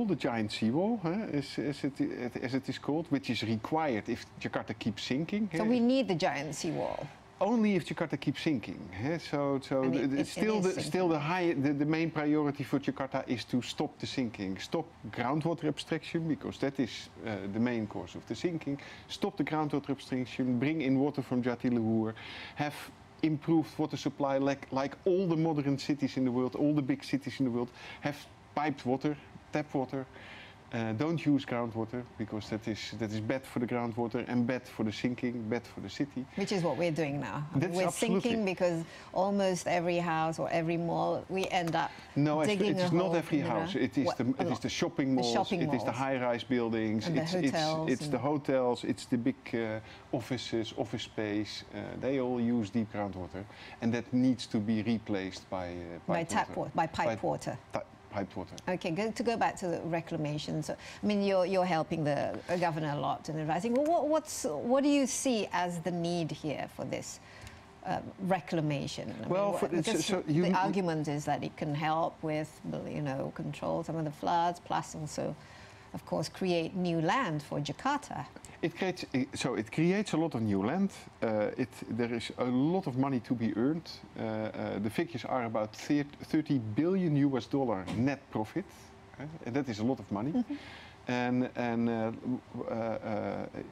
the giant seawall, as it is called, which is required if Jakarta keeps sinking. So we need the giant seawall. Only if Jakarta keeps sinking. The main priority for Jakarta is to stop the sinking, stop groundwater abstraction, because that is the main cause of the sinking. Stop the groundwater abstraction, bring in water from Jatiluhur, have improved water supply like all the modern cities in the world, all the big cities in the world have piped water, tap water. Don't use groundwater, because that is bad for the groundwater and bad for the sinking, bad for the city. Which is what we're doing now. We're absolutely sinking because almost every house or every mall, we end up digging it's not every house. It is the shopping malls, it is the high-rise buildings, and it's the hotels, it's the big offices, office space. They all use deep groundwater, and that needs to be replaced by pipe water. Piped water. Okay, to go back to the reclamation. So, I mean, you're helping the governor a lot and advising. Well, what do you see as the need here for this reclamation? The argument is that it can help with, control some of the floods, plus also, of course, create new land for Jakarta. It creates a lot of new land. There is a lot of money to be earned. The figures are about $30 billion net profit, and that is a lot of money.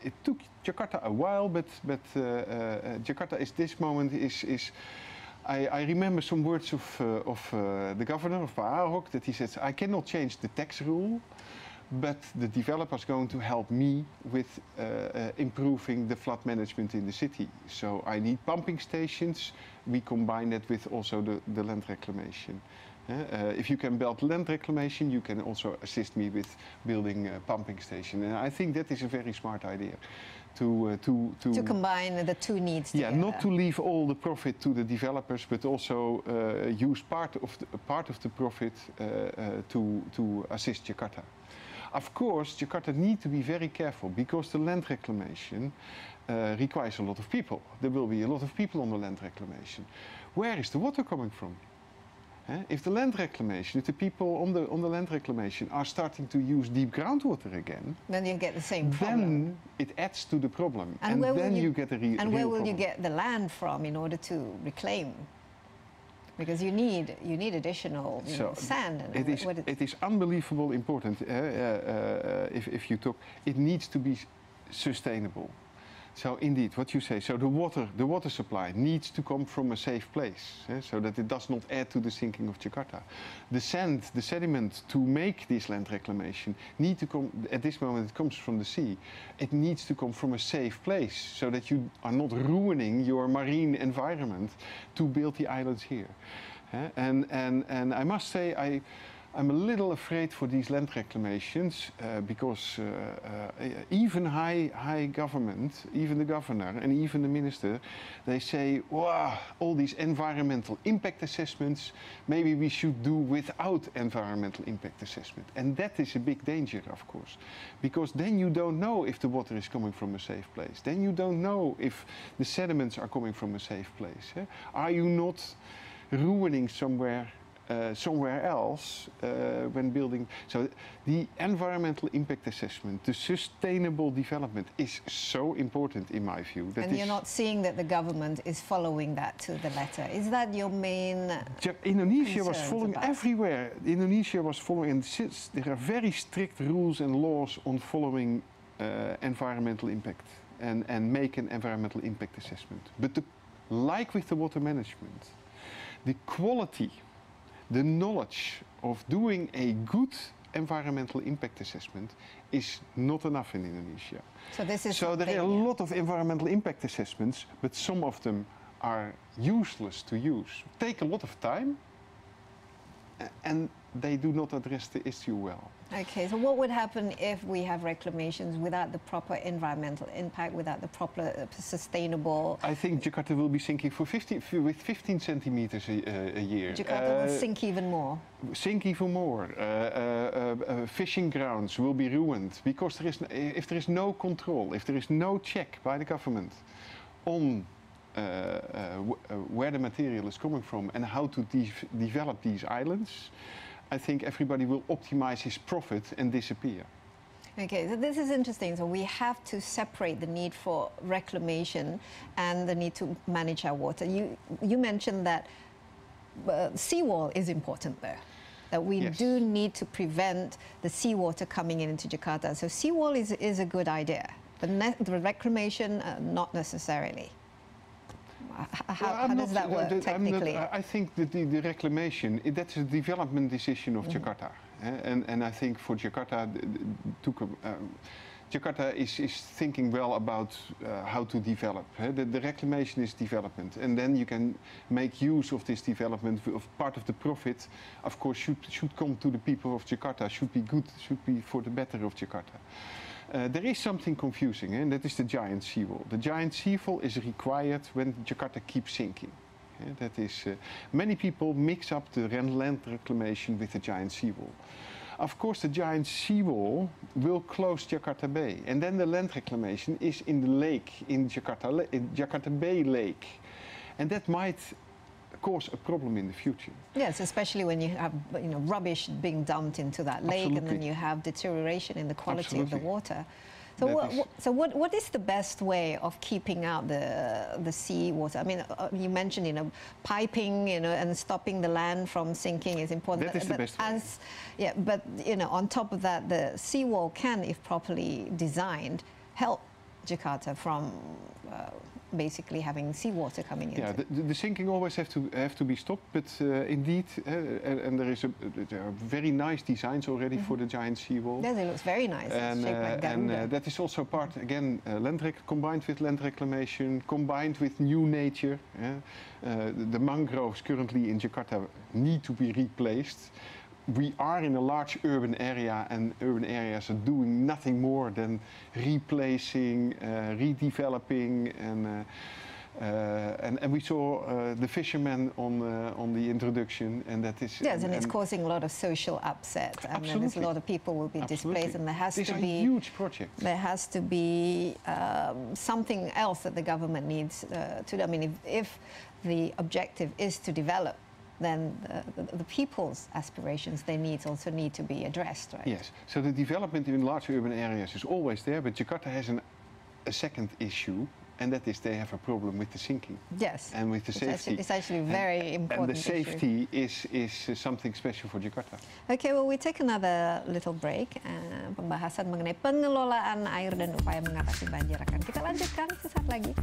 It took Jakarta a while, but Jakarta is this moment is. I remember some words of the governor of Pak Ahok, that he said, "I cannot change the tax rule, but the developer is going to help me with improving the flood management in the city. So I need pumping stations. We combine that with also the land reclamation. If you can build land reclamation, you can also assist me with building a pumping station." And I think that is a very smart idea. To combine the two needs together. Yeah, not to leave all the profit to the developers, but also use part of the profit to assist Jakarta. Of course, Jakarta needs to be very careful, because the land reclamation requires a lot of people. There will be a lot of people on the land reclamation. Where is the water coming from? If the land reclamation, if the people on the land reclamation are starting to use deep groundwater again, then you get the same problem. Then it adds to the problem, and then you get a real problem. And where will you get the land from in order to reclaim? Because you need additional sand. And it is unbelievable important. If you talk, it needs to be sustainable. So indeed, what you say. So the water supply needs to come from a safe place, so that it does not add to the sinking of Jakarta. The sand, the sediment to make this land reclamation need to come. At this moment, it comes from the sea. It needs to come from a safe place, so that you are not ruining your marine environment to build the islands here. And I must say, I'm a little afraid for these land reclamations, because even high government, even the governor and even the minister, they say, wow, all these environmental impact assessments, maybe we should do without environmental impact assessment. And that is a big danger, of course, because then you don't know if the water is coming from a safe place. Then you don't know if the sediments are coming from a safe place. Are you not ruining somewhere else when building? So the environmental impact assessment, the sustainable development is so important in my view. And you're not seeing that the government is following that to the letter. Is that your main Indonesia was following everywhere. Indonesia was following, and there are very strict rules and laws on following environmental impact and make an environmental impact assessment. But like with the water management, the quality, the knowledge of doing a good environmental impact assessment is not enough in Indonesia. So there are a lot of environmental impact assessments, but some of them are useless to use. Take a lot of time, and they do not address the issue well. Okay, so what would happen if we have reclamations without the proper environmental impact, without the proper sustainable? I think Jakarta will be sinking with 15 centimeters a year. Jakarta will sink even more. Sink even more. Fishing grounds will be ruined, because if there is no control, if there is no check by the government on where the material is coming from and how to develop these islands, I think everybody will optimize his profit and disappear. Okay, so this is interesting. So we have to separate the need for reclamation and the need to manage our water. You mentioned that seawall is important there. That we Yes. do need to prevent the seawater coming into Jakarta. So seawall is a good idea. The reclamation, not necessarily. How does that work technically? I think that the reclamation, that's a development decision of Jakarta. And I think for Jakarta, Jakarta is thinking well about how to develop. The reclamation is development, and then you can make use of this development. Of part of the profit, of course, should come to the people of Jakarta. Should be good. Should be for the better of Jakarta. There is something confusing, and that is the giant seawall. The giant seawall is required when Jakarta keeps sinking. That is, many people mix up the land reclamation with the giant seawall. Of course, the giant seawall will close Jakarta Bay, and then the land reclamation is in the lake, in Jakarta Bay Lake, and that might cause a problem in the future. Yes, especially when you have rubbish being dumped into that lake. Absolutely. And then you have deterioration in the quality of the Absolutely. water. So what is the best way of keeping out the sea water? I mean, you mentioned piping, and stopping the land from sinking is important. That is the best way. Yeah, but on top of that, the seawall can, if properly designed, help Jakarta from basically having seawater coming in. Yeah, the sinking always have to be stopped, but indeed, and there are very nice designs already for the giant seawall. Yes, it looks very nice. It's shaped like Garuda. And that is also part, again, combined with land reclamation, combined with new nature. The mangroves currently in Jakarta need to be replaced. We are in a large urban area, and urban areas are doing nothing more than replacing, redeveloping, and we saw the fishermen on the introduction, and that is yes, and it's causing a lot of social upset, and then there's a lot of people will be displaced, and there has These to are be huge projects. There has to be something else that the government needs to do. I mean, if the objective is to develop, then the people's aspirations, their needs also need to be addressed, right? Yes, so the development in large urban areas is always there, but Jakarta has a second issue, and that is they have a problem with the sinking. Yes. And with the safety. It's actually very important. And the safety is something special for Jakarta. Okay, well, we take another little break. Pembahasan mengenai pengelolaan air dan upaya mengatasi banjir akan kita lanjutkan sesaat lagi.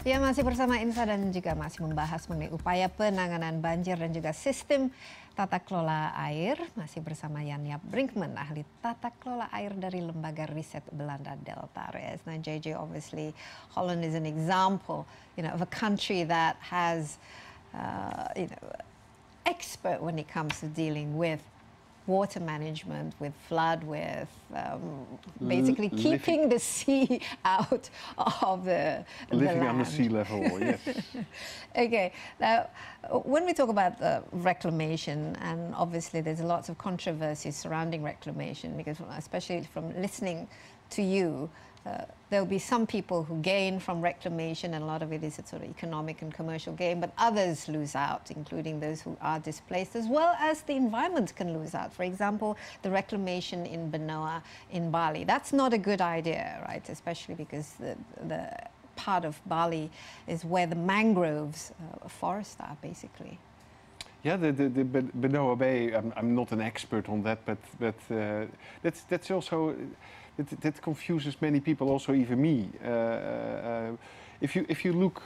Ya, masih bersama Insa dan juga masih membahas mengenai upaya penanganan banjir dan juga sistem tata kelola air. Masih bersama Jan-Jaap Brinkman, ahli tata kelola air dari Lembaga Riset Belanda Delta RES. Now, JJ, obviously, Holland is an example, of a country that has, expert when it comes to dealing with water management, with flood, with basically keeping the sea out of the Living land. on the sea level, yes. Okay, now when we talk about reclamation, and obviously there's lots of controversies surrounding reclamation, because especially from listening to you, there'll be some people who gain from reclamation, and a lot of it is a sort of economic and commercial gain, but others lose out, including those who are displaced, as well as the environment can lose out. For example, the reclamation in Benoa in Bali. That's not a good idea, right? Especially because the part of Bali is where the mangroves forests are, basically. Yeah, the Benoa Bay, I'm not an expert on that, but that's also... That confuses many people, also even me. If you look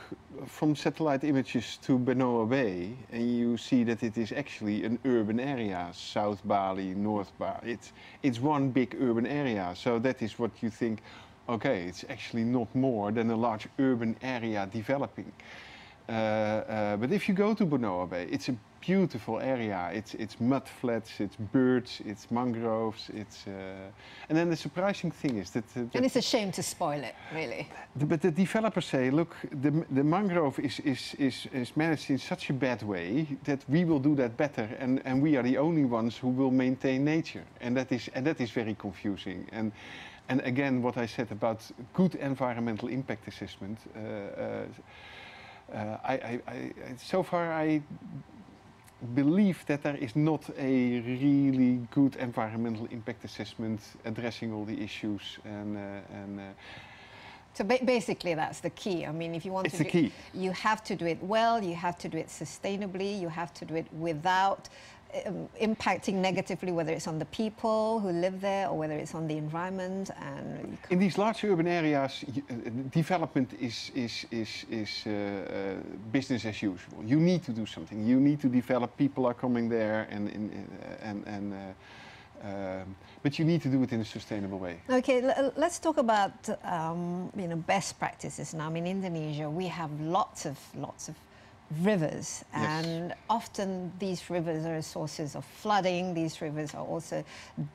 from satellite images to Benoa Bay, and you see that it is actually an urban area, South Bali, North Bali, it's one big urban area. So that is what you think, okay, it's actually not more than a large urban area developing. But if you go to Bonoa Bay, it's a beautiful area. It's mud flats, it's birds, it's mangroves, and then the surprising thing is that... and it's a shame to spoil it, really. But the developers say, look, the mangrove is managed in such a bad way that we will do that better, and we are the only ones who will maintain nature, and that is very confusing. And again, what I said about good environmental impact assessment, so far I believe that there is not a really good environmental impact assessment addressing all the issues so basically that's the key. I mean, if you want to do it, you have to do it well, you have to do it sustainably, you have to do it without impacting negatively, whether it's on the people who live there or whether it's on the environment. And in these large urban areas, development is business as usual. You need to do something. You need to develop. People are coming there, but you need to do it in a sustainable way. Okay, let's talk about best practices now. I mean, in Indonesia, we have lots of rivers, and yes. Often these rivers are sources of flooding. These rivers are also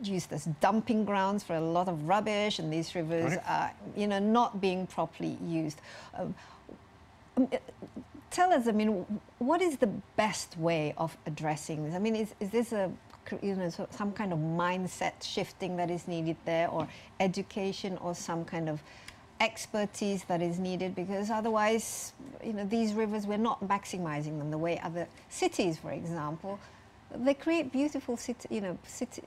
used as dumping grounds for a lot of rubbish, and these rivers are, not being properly used. Tell us, I mean, what is the best way of addressing this? I mean, is this some kind of mindset shifting that is needed there, or education, or some kind of expertise that is needed? Because otherwise, these rivers, we're not maximizing them the way other cities, for example, they create beautiful city.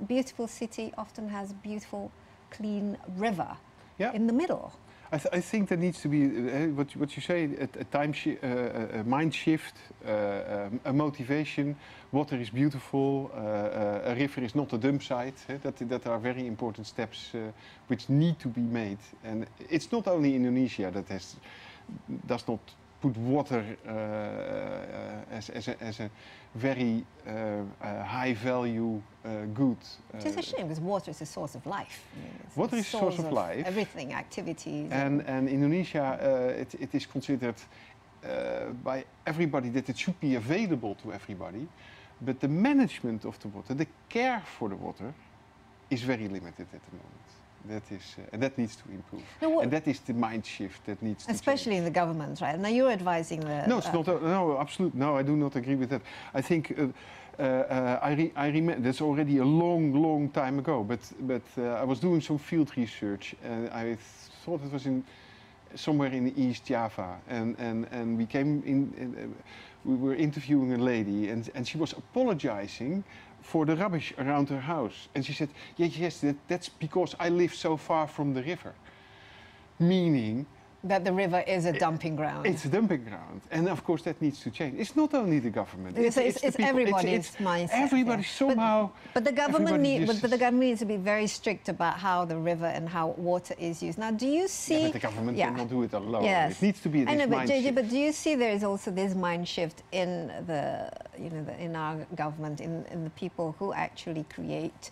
Beautiful city often has beautiful, clean river in the middle. I think there needs to be what you say, a mind shift, a motivation. Water is beautiful. A river is not a dump site. That are very important steps which need to be made. And it's not only Indonesia that does not put water as a very high value good. It's a shame, because water is a source of life. I mean, water is a source of life. Everything, activities. And Indonesia, it is considered by everybody that it should be available to everybody. But the management of the water, the care for the water, is very limited at the moment. And that needs to improve. And that is the mind shift that needs to especially change. In the government, right? Now you're advising the... No, it's not. No, absolutely. No, I do not agree with that. I think I remember that's already a long time ago. But I was doing some field research, and I thought it was somewhere in East Java, and we came in. We were interviewing a lady, and she was apologizing for the rubbish around her house. And she said, yes, that's because I live so far from the river. Meaning... that the river is a dumping ground. It's a dumping ground. And of course that needs to change. It's not only the government. It's everybody's mindset. Everybody somehow... But the government needs to be very strict about how the river and how water is used. Now, do you see... Yeah, but the government cannot do it alone. Yes. It needs to be this mind shift. But do you see there is also this mind shift in in our government, in the people who actually create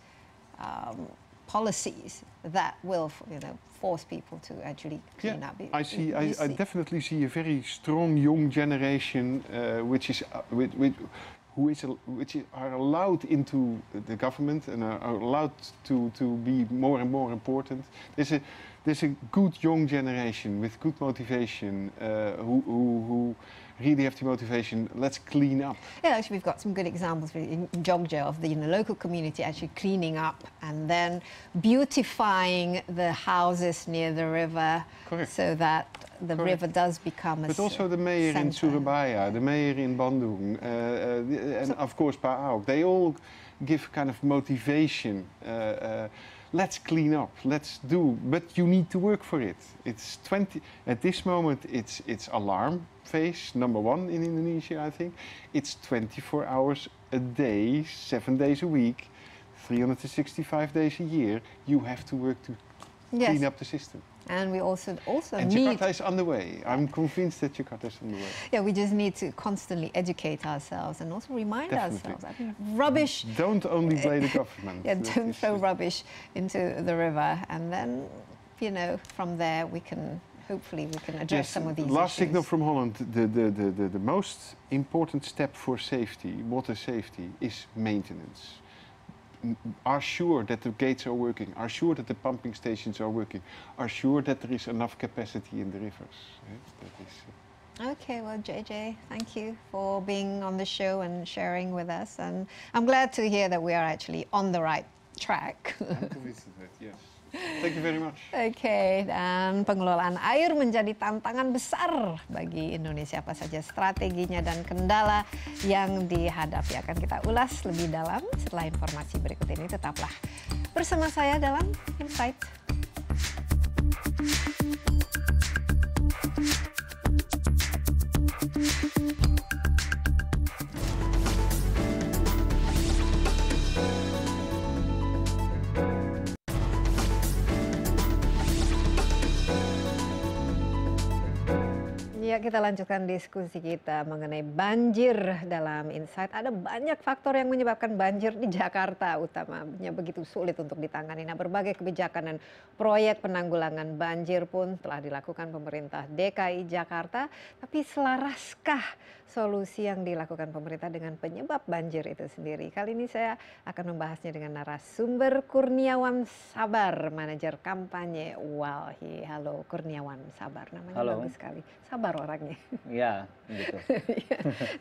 policies that will, force people to actually clean up? I definitely see a very strong young generation which are allowed into the government and are allowed to be more and more important. There's a good young generation with good motivation who really have the motivation. Let's clean up. Yeah, actually, we've got some good examples in Jogja of the local community actually cleaning up and then beautifying the houses near the river. Correct. So that the river does become a But also the mayor in Surabaya, the mayor in Bandung, and of course Pa Ahok, they all give kind of motivation. Let's clean up, let's do, but you need to work for it. It's at this moment, it's alarm phase, number one in Indonesia, I think. It's 24 hours a day, 7 days a week, 365 days a year. You have to work to clean up the system. And we also and need... Jakarta is on the way. I'm convinced that Jakarta is on the way. Yeah, we just need to constantly educate ourselves and also remind ourselves. I mean, rubbish... Don't only blame the government. Yeah, don't throw rubbish into the river. And then, from there we can hopefully we can address some of these last issues. signal from Holland, the most important step for safety, water safety, is maintenance. Are sure that the gates are working, are sure that the pumping stations are working, are sure that there is enough capacity in the rivers. That is, Okay, well, JJ, thank you for being on the show and sharing with us. And I'm glad to hear that we are actually on the right track. I'm convinced of that, yes. Thank you very much. Oke, dan pengelolaan air menjadi tantangan besar bagi Indonesia. Apa saja strateginya dan kendala yang dihadapi akan kita ulas lebih dalam setelah informasi berikut ini. Tetaplah bersama saya dalam Insight. Ya, kita lanjutkan diskusi kita mengenai banjir dalam Insight. Ada banyak faktor yang menyebabkan banjir di Jakarta utamanya begitu sulit untuk ditangani. Nah, berbagai kebijakan dan proyek penanggulangan banjir pun telah dilakukan pemerintah DKI Jakarta. Tapi selaraskah solusi yang dilakukan pemerintah dengan penyebab banjir itu sendiri? Kali ini saya akan membahasnya dengan narasumber Kurniawan Sabar, manajer kampanye WALHI. Halo Kurniawan Sabar, namanya bagus sekali. Sabar orangnya. Ya, gitu.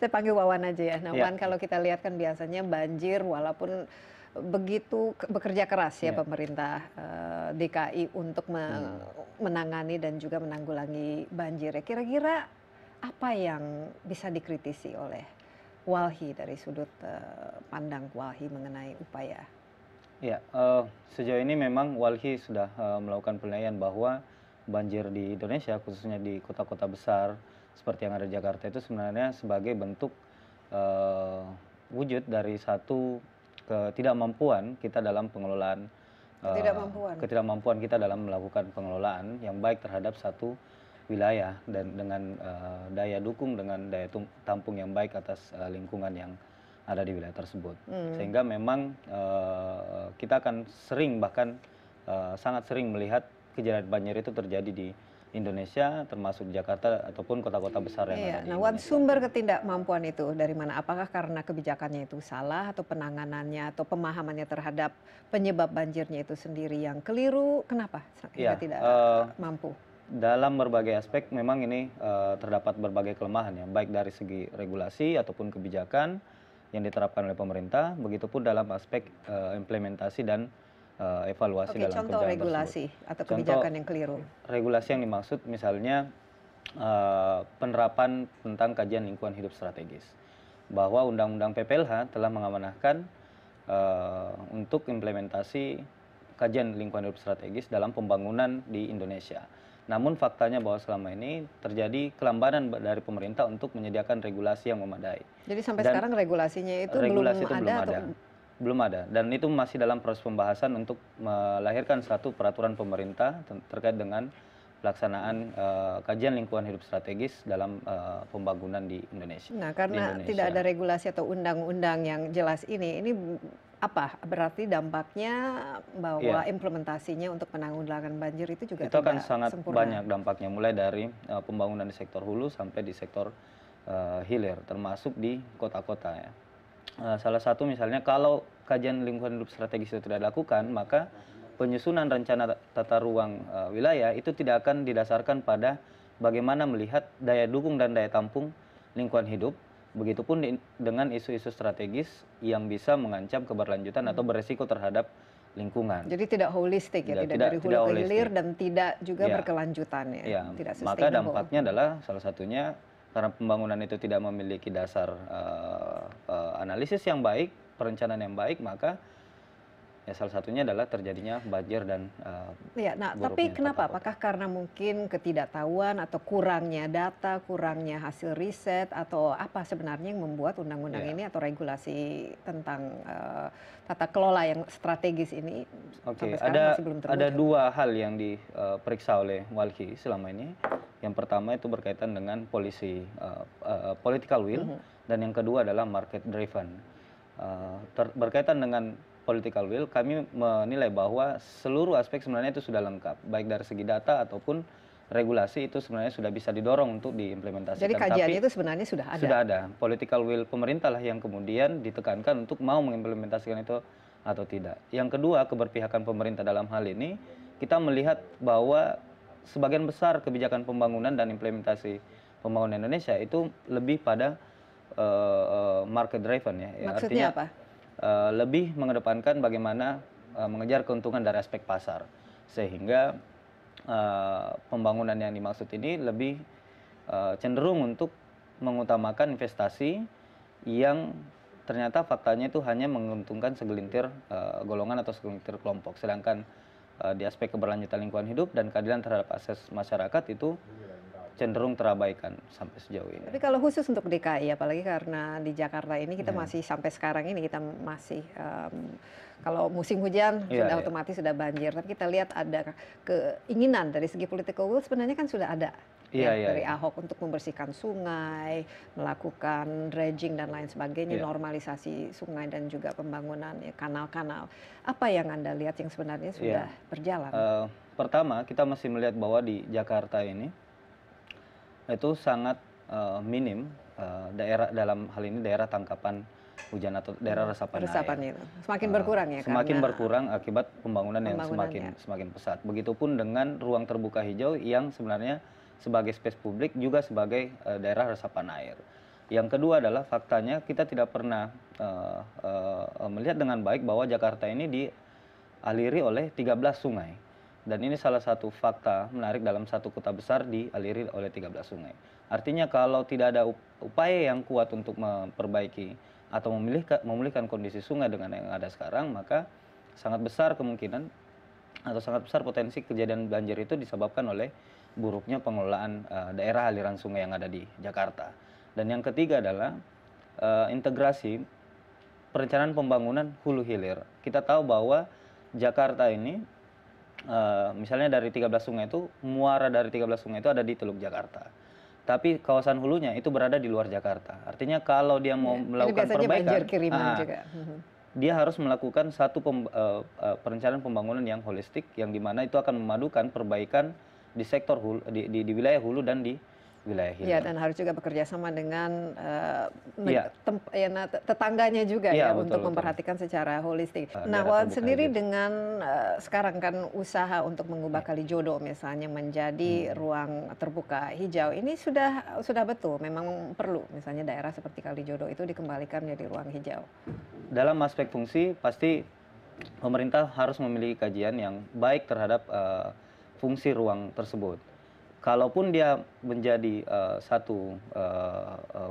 Saya panggil Wawan aja ya. Nah, Wan, kalau kita lihat kan biasanya banjir walaupun begitu bekerja keras ya pemerintah DKI untuk menangani dan juga menanggulangi banjir. Kira-kira apa yang bisa dikritisi oleh WALHI dari sudut pandang WALHI mengenai upaya? Ya, sejauh ini memang WALHI sudah melakukan penilaian bahwa banjir di Indonesia, khususnya di kota-kota besar seperti yang ada di Jakarta, itu sebenarnya sebagai bentuk wujud dari satu ketidakmampuan kita dalam pengelolaan, ketidakmampuan kita dalam melakukan pengelolaan yang baik terhadap satu wilayah dan dengan daya dukung, dengan daya tampung yang baik atas lingkungan yang ada di wilayah tersebut. Sehingga memang kita akan sering, bahkan sangat sering melihat kejadian banjir itu terjadi di Indonesia, termasuk di Jakarta ataupun kota-kota besar yang ada di Indonesia. Sumber ketidakmampuan itu dari mana? Apakah karena kebijakannya itu salah, atau penanganannya atau pemahamannya terhadap penyebab banjirnya itu sendiri yang keliru? Kenapa tidak mampu? Dalam berbagai aspek memang ini terdapat berbagai kelemahan ya, baik dari segi regulasi ataupun kebijakan yang diterapkan oleh pemerintah, begitupun dalam aspek implementasi dan evaluasi dalam contoh kebijakan regulasi tersebut. atau kebijakan yang keliru. Regulasi yang dimaksud misalnya penerapan tentang kajian lingkungan hidup strategis, bahwa Undang-Undang PPLH telah mengamanahkan untuk implementasi kajian lingkungan hidup strategis dalam pembangunan di Indonesia. Namun faktanya bahwa selama ini terjadi kelambanan dari pemerintah untuk menyediakan regulasi yang memadai. Jadi sampai sekarang regulasinya itu belum ada? Belum ada. Dan itu masih dalam proses pembahasan untuk melahirkan satu peraturan pemerintah terkait dengan pelaksanaan kajian lingkungan hidup strategis dalam pembangunan di Indonesia. Nah, karena tidak ada regulasi atau undang-undang yang jelas ini apa berarti dampaknya bahwa implementasinya untuk penanggulangan banjir itu juga itu akan tidak sangat sempurna. Banyak dampaknya, mulai dari pembangunan di sektor hulu sampai di sektor hilir, termasuk di kota-kota ya. Salah satu misalnya kalau kajian lingkungan hidup strategis itu tidak dilakukan, maka penyusunan rencana tata ruang wilayah itu tidak akan didasarkan pada bagaimana melihat daya dukung dan daya tampung lingkungan hidup. Begitupun dengan isu-isu strategis yang bisa mengancam keberlanjutan atau beresiko terhadap lingkungan. Jadi tidak holistik ya, tidak dari hulu ke hilir dan tidak juga berkelanjutan ya, tidak sustainable. Maka dampaknya adalah salah satunya karena pembangunan itu tidak memiliki dasar analisis yang baik, perencanaan yang baik, maka ya salah satunya adalah terjadinya banjir dan tapi kenapa? Apakah karena mungkin ketidaktahuan atau kurangnya data, kurangnya hasil riset, atau apa sebenarnya yang membuat undang-undang ini atau regulasi tentang tata kelola yang strategis ini sampai sekarang masih belum terwujud? Ada dua hal yang diperiksa oleh WALHI selama ini. Yang pertama itu berkaitan dengan political will, dan yang kedua adalah market driven. Berkaitan dengan political will, kami menilai bahwa seluruh aspek sebenarnya itu sudah lengkap, baik dari segi data ataupun regulasi itu sebenarnya sudah bisa didorong untuk diimplementasikan. Jadi kajiannya itu sebenarnya sudah ada? Sudah ada. Political will pemerintah lah yang kemudian ditekankan untuk mau mengimplementasikan itu atau tidak. Yang kedua, keberpihakan pemerintah dalam hal ini, kita melihat bahwa sebagian besar kebijakan pembangunan dan implementasi pembangunan Indonesia itu lebih pada market driven ya. Maksudnya artinya, apa? Lebih mengedepankan bagaimana mengejar keuntungan dari aspek pasar. Sehingga pembangunan yang dimaksud ini lebih cenderung untuk mengutamakan investasi yang ternyata faktanya itu hanya menguntungkan segelintir golongan atau segelintir kelompok. Sedangkan di aspek keberlanjutan lingkungan hidup dan keadilan terhadap akses masyarakat itu cenderung terabaikan sampai sejauh ini. Tapi kalau khusus untuk DKI, apalagi karena di Jakarta ini kita masih sampai sekarang ini kita masih kalau musim hujan sudah otomatis sudah banjir. Tapi kita lihat ada keinginan dari segi political will sebenarnya kan sudah ada dari Ahok untuk membersihkan sungai, melakukan dredging dan lain sebagainya, normalisasi sungai dan juga pembangunan kanal-kanal. Apa yang Anda lihat yang sebenarnya sudah berjalan? Pertama, kita masih melihat bahwa di Jakarta ini itu sangat minim daerah dalam hal ini daerah tangkapan hujan atau daerah resapan air. Itu semakin berkurang ya? Semakin berkurang akibat pembangunan yang semakin pesat. Begitupun dengan ruang terbuka hijau yang sebenarnya sebagai space publik juga sebagai daerah resapan air. Yang kedua adalah faktanya kita tidak pernah melihat dengan baik bahwa Jakarta ini dialiri oleh 13 sungai. Dan ini salah satu fakta menarik dalam satu kota besar dialiri oleh 13 sungai. Artinya kalau tidak ada upaya yang kuat untuk memperbaiki atau memulihkan kondisi sungai dengan yang ada sekarang, maka sangat besar kemungkinan atau sangat besar potensi kejadian banjir itu disebabkan oleh buruknya pengelolaan daerah aliran sungai yang ada di Jakarta. Dan yang ketiga adalah integrasi perencanaan pembangunan hulu hilir. Kita tahu bahwa Jakarta ini misalnya dari 13 sungai itu, muara dari 13 sungai itu ada di Teluk Jakarta. Tapi kawasan hulunya itu berada di luar Jakarta. Artinya kalau dia mau melakukan perbaikan, dia harus melakukan satu perencanaan pembangunan yang holistik, yang dimana itu akan memadukan perbaikan di sektor hulu, di wilayah hulu dan di wilayah hilir. Ya, dan harus juga bekerja sama dengan tetangganya juga untuk memperhatikan secara holistik. Nah, Wan sendiri dengan sekarang kan usaha untuk mengubah Kalijodo misalnya menjadi ruang terbuka hijau, ini sudah betul memang perlu misalnya daerah seperti Kalijodo itu dikembalikan menjadi ruang hijau. Dalam aspek fungsi pasti pemerintah harus memiliki kajian yang baik terhadap fungsi ruang tersebut. Kalaupun dia menjadi satu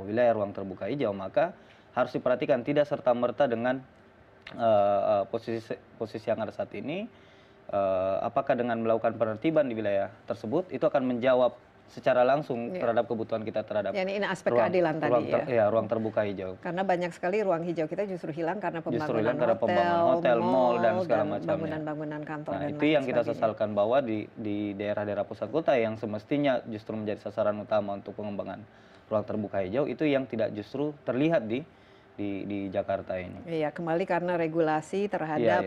wilayah ruang terbuka hijau, maka harus diperhatikan tidak serta-merta dengan posisi yang ada saat ini, apakah dengan melakukan penertiban di wilayah tersebut, itu akan menjawab secara langsung terhadap kebutuhan kita terhadap ini aspek keadilan tadi ruang terbuka hijau. Karena banyak sekali ruang hijau kita justru hilang karena pembangunan hotel, mall dan segala macamnya. Bangunan-bangunan kantor dan itu yang kita sesalkan bahwa di daerah-daerah pusat kota yang semestinya justru menjadi sasaran utama untuk pengembangan ruang terbuka hijau, itu yang tidak justru terlihat di Jakarta ini. Iya, kembali karena regulasi terhadap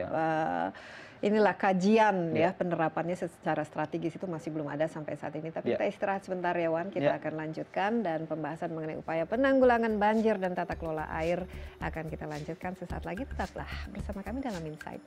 inilah kajian penerapannya secara strategis itu masih belum ada sampai saat ini. Tapi kita istirahat sebentar ya Wan, kita akan lanjutkan dan pembahasan mengenai upaya penanggulangan banjir dan tata kelola air akan kita lanjutkan sesaat lagi. Tetaplah bersama kami dalam Insight.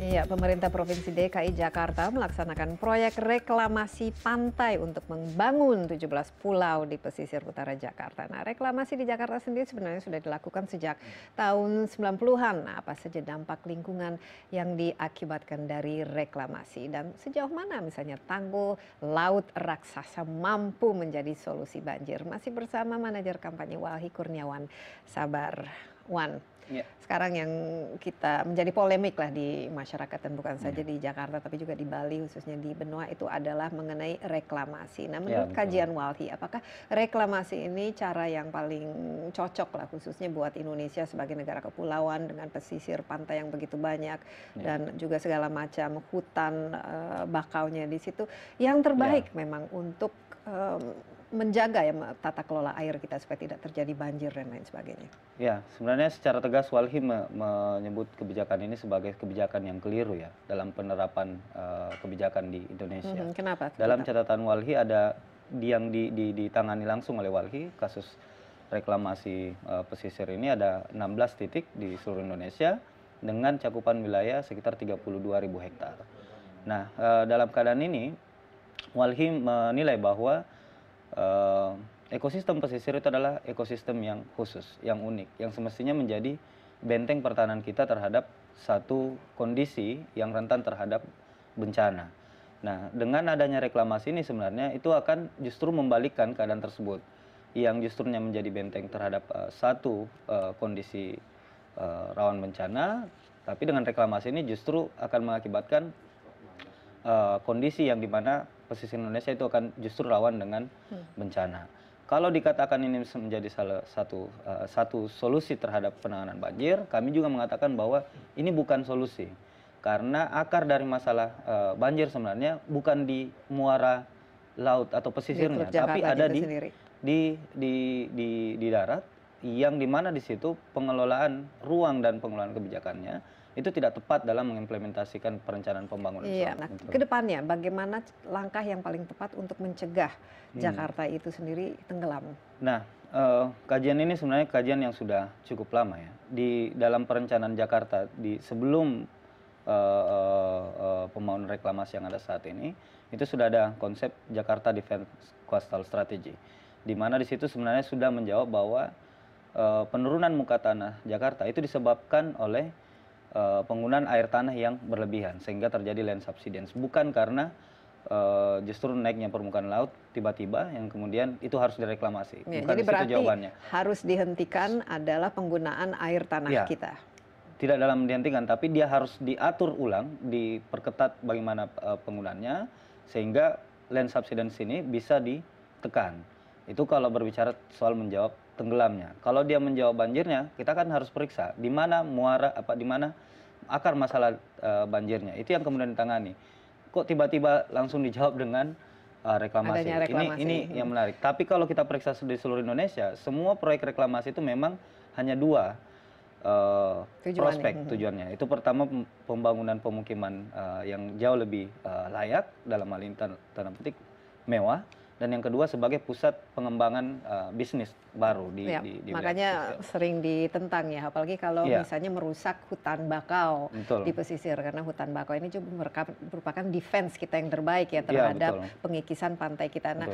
Ya, pemerintah Provinsi DKI Jakarta melaksanakan proyek reklamasi pantai untuk membangun 17 pulau di pesisir utara Jakarta. Nah, reklamasi di Jakarta sendiri sebenarnya sudah dilakukan sejak tahun 90-an. Nah, apa saja dampak lingkungan yang diakibatkan dari reklamasi dan sejauh mana misalnya tanggul laut raksasa mampu menjadi solusi banjir? Masih bersama manajer kampanye Walhi Kurniawan. Sabar, Wan. sekarang yang kita menjadi polemik lah di masyarakat dan bukan saja di Jakarta tapi juga di Bali khususnya di Benoa itu adalah mengenai reklamasi. Nah, menurut kajian Walhi, apakah reklamasi ini cara yang paling cocok lah khususnya buat Indonesia sebagai negara kepulauan dengan pesisir pantai yang begitu banyak dan juga segala macam hutan bakaunya di situ yang terbaik memang untuk menjaga ya tata kelola air kita supaya tidak terjadi banjir dan lain sebagainya. Ya, sebenarnya secara tegas Walhi menyebut kebijakan ini sebagai kebijakan yang keliru ya dalam penerapan kebijakan di Indonesia. Kenapa? Dalam catatan Walhi ada yang ditangani langsung oleh Walhi, kasus reklamasi pesisir ini ada 16 titik di seluruh Indonesia dengan cakupan wilayah sekitar 32.000 hektar. Nah, dalam keadaan ini Walhi menilai bahwa ekosistem pesisir itu adalah ekosistem yang khusus, yang unik, yang semestinya menjadi benteng pertahanan kita terhadap satu kondisi yang rentan terhadap bencana. Nah, dengan adanya reklamasi ini sebenarnya itu akan justru membalikkan keadaan tersebut, yang justrunya menjadi benteng terhadap satu kondisi rawan bencana, tapi dengan reklamasi ini justru akan mengakibatkan kondisi yang dimana pesisir Indonesia itu akan justru rawan dengan bencana. Kalau dikatakan ini menjadi salah satu solusi terhadap penanganan banjir, kami juga mengatakan bahwa ini bukan solusi. Karena akar dari masalah banjir sebenarnya bukan di muara laut atau pesisirnya, tapi ada di darat, yang dimana di situ pengelolaan ruang dan pengelolaan kebijakannya itu tidak tepat dalam mengimplementasikan perencanaan pembangunan. Iya, nah kedepannya bagaimana langkah yang paling tepat untuk mencegah Jakarta itu sendiri tenggelam? Nah, kajian ini sebenarnya kajian yang sudah cukup lama ya. Di dalam perencanaan Jakarta sebelum pembangunan reklamasi yang ada saat ini, itu sudah ada konsep Jakarta Defense Coastal Strategy, di mana di situ sebenarnya sudah menjawab bahwa penurunan muka tanah Jakarta itu disebabkan oleh penggunaan air tanah yang berlebihan sehingga terjadi land subsidence, bukan karena justru naiknya permukaan laut tiba-tiba yang kemudian itu harus direklamasi. Ya, jadi berarti jawabannya harus dihentikan adalah penggunaan air tanah kita. Tidak dalam dihentikan, tapi dia harus diatur ulang, diperketat bagaimana penggunaannya sehingga land subsidence ini bisa ditekan. Itu kalau berbicara soal menjawab tenggelamnya. Kalau dia menjawab banjirnya, kita kan harus periksa di mana muara di mana akar masalah banjirnya. Itu yang kemudian ditangani. Kok tiba-tiba langsung dijawab dengan reklamasi? Ini yang menarik. Tapi kalau kita periksa di seluruh Indonesia, semua proyek reklamasi itu memang hanya dua prospek tujuannya. Itu pertama pembangunan pemukiman yang jauh lebih layak, dalam hal ini tanda petik mewah. Dan yang kedua sebagai pusat pengembangan bisnis baru di makanya sering ditentang ya, apalagi kalau misalnya merusak hutan bakau di pesisir, karena hutan bakau ini juga merupakan defense kita yang terbaik ya terhadap pengikisan pantai kita. Nah,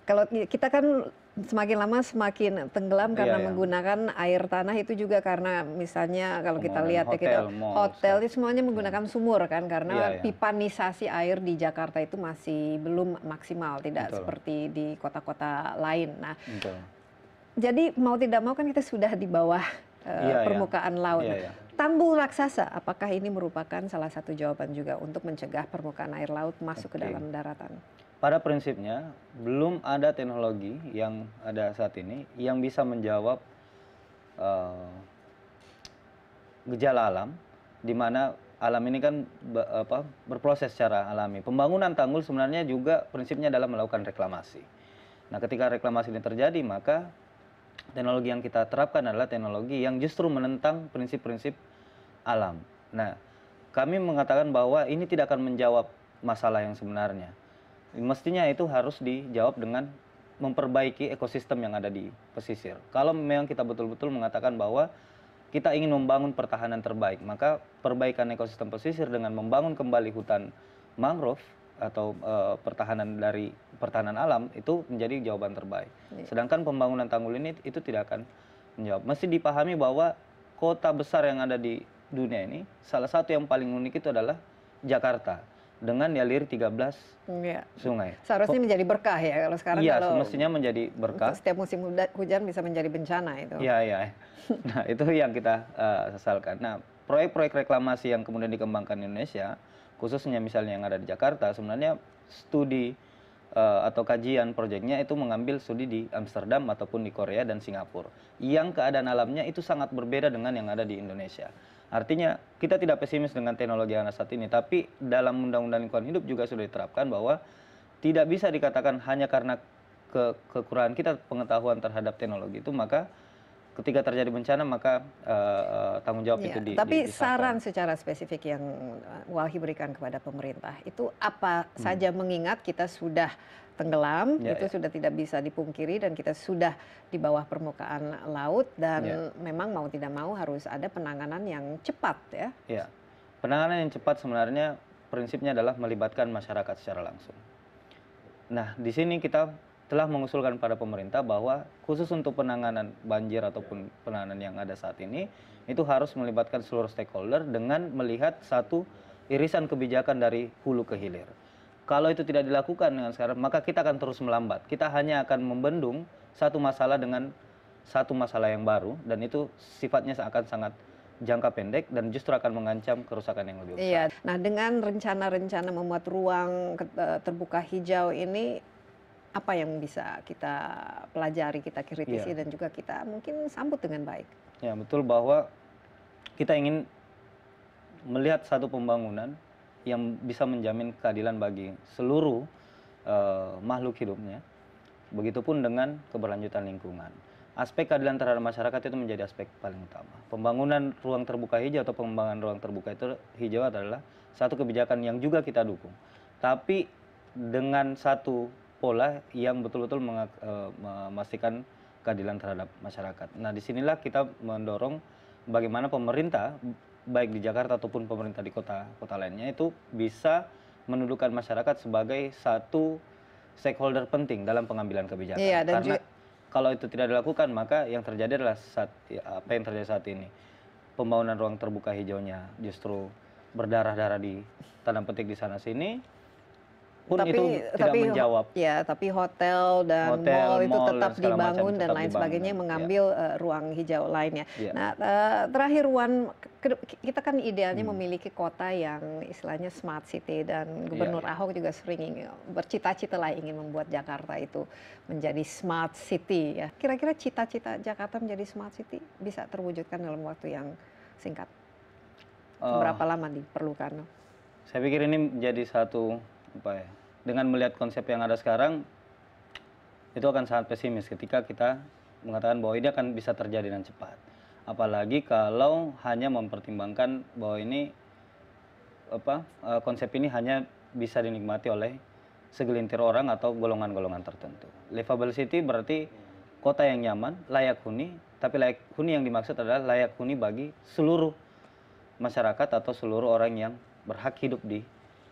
kalau kita kan semakin lama semakin tenggelam karena menggunakan air tanah, itu juga karena misalnya kalau kita lihat hotel itu semuanya menggunakan sumur kan, karena pipanisasi air di Jakarta itu masih belum maksimal, tidak seperti di kota-kota lain. Nah, jadi mau tidak mau kan kita sudah di bawah permukaan laut. Tanggul raksasa, apakah ini merupakan salah satu jawaban juga untuk mencegah permukaan air laut masuk ke dalam daratan? Pada prinsipnya, belum ada teknologi yang ada saat ini yang bisa menjawab gejala alam, di mana alam ini kan berproses secara alami. Pembangunan tanggul sebenarnya juga prinsipnya adalah melakukan reklamasi. Nah, ketika reklamasi ini terjadi, maka teknologi yang kita terapkan adalah teknologi yang justru menentang prinsip-prinsip alam. Nah, kami mengatakan bahwa ini tidak akan menjawab masalah yang sebenarnya. Mestinya itu harus dijawab dengan memperbaiki ekosistem yang ada di pesisir. Kalau memang kita betul-betul mengatakan bahwa kita ingin membangun pertahanan terbaik, maka perbaikan ekosistem pesisir dengan membangun kembali hutan mangrove atau pertahanan alam itu menjadi jawaban terbaik. Sedangkan pembangunan tanggul ini itu tidak akan menjawab. Mesti dipahami bahwa kota besar yang ada di dunia ini, salah satu yang paling unik itu adalah Jakarta. dengan dialiri 13 sungai. Seharusnya menjadi berkah ya kalau sekarang. Iya, kalau semestinya menjadi berkah. Setiap musim hujan bisa menjadi bencana itu. Iya, iya. Nah, itu yang kita sesalkan. Nah, proyek-proyek reklamasi yang kemudian dikembangkan di Indonesia, khususnya misalnya yang ada di Jakarta, sebenarnya studi atau kajian proyeknya itu mengambil studi di Amsterdam ataupun di Korea dan Singapura. Yang keadaan alamnya itu sangat berbeda dengan yang ada di Indonesia. Artinya kita tidak pesimis dengan teknologi yang ada saat ini, tapi dalam Undang-Undang Lingkungan Hidup juga sudah diterapkan bahwa tidak bisa dikatakan hanya karena kekurangan kita pengetahuan terhadap teknologi itu, maka ketika terjadi bencana maka tanggung jawab itu Tapi saran secara spesifik yang Walhi berikan kepada pemerintah itu apa saja, mengingat kita sudah tenggelam, itu sudah tidak bisa dipungkiri dan kita sudah di bawah permukaan laut dan memang mau tidak mau harus ada penanganan yang cepat ya. Ya, penanganan yang cepat sebenarnya prinsipnya adalah melibatkan masyarakat secara langsung. Nah, di sini kita telah mengusulkan pada pemerintah bahwa khusus untuk penanganan banjir ataupun penanganan yang ada saat ini, itu harus melibatkan seluruh stakeholder dengan melihat satu irisan kebijakan dari hulu ke hilir. Kalau itu tidak dilakukan dengan sekarang, maka kita akan terus melambat. Kita hanya akan membendung satu masalah dengan satu masalah yang baru, dan itu sifatnya akan sangat jangka pendek dan justru akan mengancam kerusakan yang lebih besar. Iya. Nah, dengan rencana-rencana membuat ruang terbuka hijau ini, apa yang bisa kita pelajari, kita kritisi, dan juga kita mungkin sambut dengan baik? Ya, betul bahwa kita ingin melihat satu pembangunan yang bisa menjamin keadilan bagi seluruh makhluk hidupnya. Begitupun dengan keberlanjutan lingkungan. Aspek keadilan terhadap masyarakat itu menjadi aspek paling utama. Pembangunan ruang terbuka hijau atau pengembangan ruang terbuka hijau adalah satu kebijakan yang juga kita dukung. Tapi dengan satu pola yang betul-betul memastikan keadilan terhadap masyarakat. Nah, disinilah kita mendorong bagaimana pemerintah, baik di Jakarta ataupun pemerintah di kota-kota lainnya, itu bisa menundukkan masyarakat sebagai satu stakeholder penting dalam pengambilan kebijakan. Karena kalau itu tidak dilakukan, maka yang terjadi adalah apa yang terjadi saat ini. Pembangunan ruang terbuka hijaunya justru berdarah-darah di tanda petik di sana-sini. Pun itu tidak menjawab. Ya, tapi hotel dan mall itu tetap dibangun dan lain sebagainya, mengambil ruang hijau lainnya. Nah, terakhir Wan, kita kan idealnya memiliki kota yang istilahnya smart city, dan Gubernur Ahok juga sering bercita-cita lah ingin membuat Jakarta itu menjadi smart city ya. Kira-kira cita-cita Jakarta menjadi smart city bisa terwujudkan dalam waktu yang singkat? Berapa lama diperlukan? Saya pikir ini menjadi satu dengan melihat konsep yang ada sekarang, itu akan sangat pesimis ketika kita mengatakan bahwa ini akan bisa terjadi dengan cepat. Apalagi kalau hanya mempertimbangkan bahwa ini konsep ini hanya bisa dinikmati oleh segelintir orang atau golongan-golongan tertentu. Livable city berarti kota yang nyaman, layak huni, tapi layak huni yang dimaksud adalah layak huni bagi seluruh masyarakat atau seluruh orang yang berhak hidup di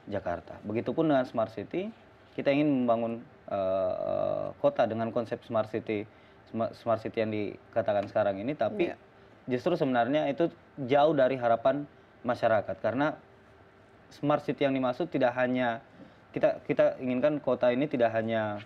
Jakarta. Begitupun dengan smart city, kita ingin membangun kota dengan konsep smart city yang dikatakan sekarang ini, tapi justru sebenarnya itu jauh dari harapan masyarakat, karena smart city yang dimaksud tidak hanya kita inginkan kota ini tidak hanya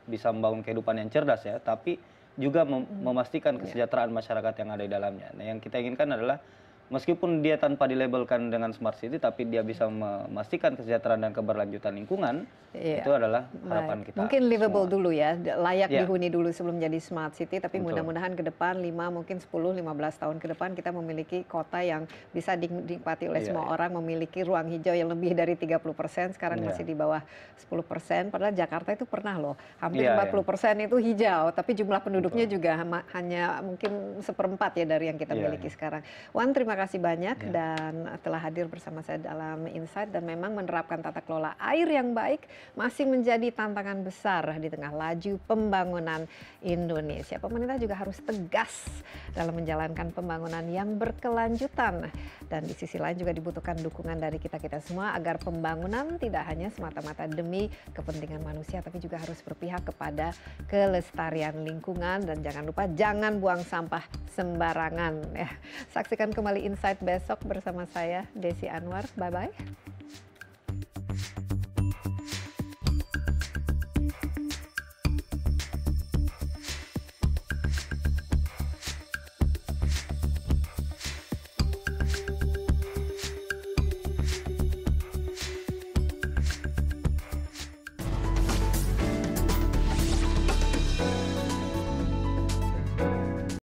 bisa membangun kehidupan yang cerdas ya, tapi juga memastikan kesejahteraan masyarakat yang ada di dalamnya. Nah, yang kita inginkan adalah meskipun dia tanpa dilabelkan dengan smart city, tapi dia bisa memastikan kesejahteraan dan keberlanjutan lingkungan, itu adalah harapan kita. Mungkin livable dulu ya, layak dihuni dulu sebelum jadi smart city, tapi mudah-mudahan ke depan 5, mungkin 10, 15 tahun ke depan kita memiliki kota yang bisa dinikmati oleh semua orang, memiliki ruang hijau yang lebih dari 30%, sekarang masih di bawah 10%, padahal Jakarta itu pernah loh, hampir 40% itu hijau, tapi jumlah penduduknya juga hanya mungkin 1/4 ya dari yang kita miliki sekarang. Wan, terima kasih banyak dan telah hadir bersama saya dalam Insight, dan memang menerapkan tata kelola air yang baik masih menjadi tantangan besar di tengah laju pembangunan Indonesia. Pemerintah juga harus tegas dalam menjalankan pembangunan yang berkelanjutan, dan di sisi lain juga dibutuhkan dukungan dari kita-kita semua agar pembangunan tidak hanya semata-mata demi kepentingan manusia, tapi juga harus berpihak kepada kelestarian lingkungan, dan jangan lupa jangan buang sampah sembarangan ya. Saksikan kembali Insight besok bersama saya Desi Anwar. Bye bye.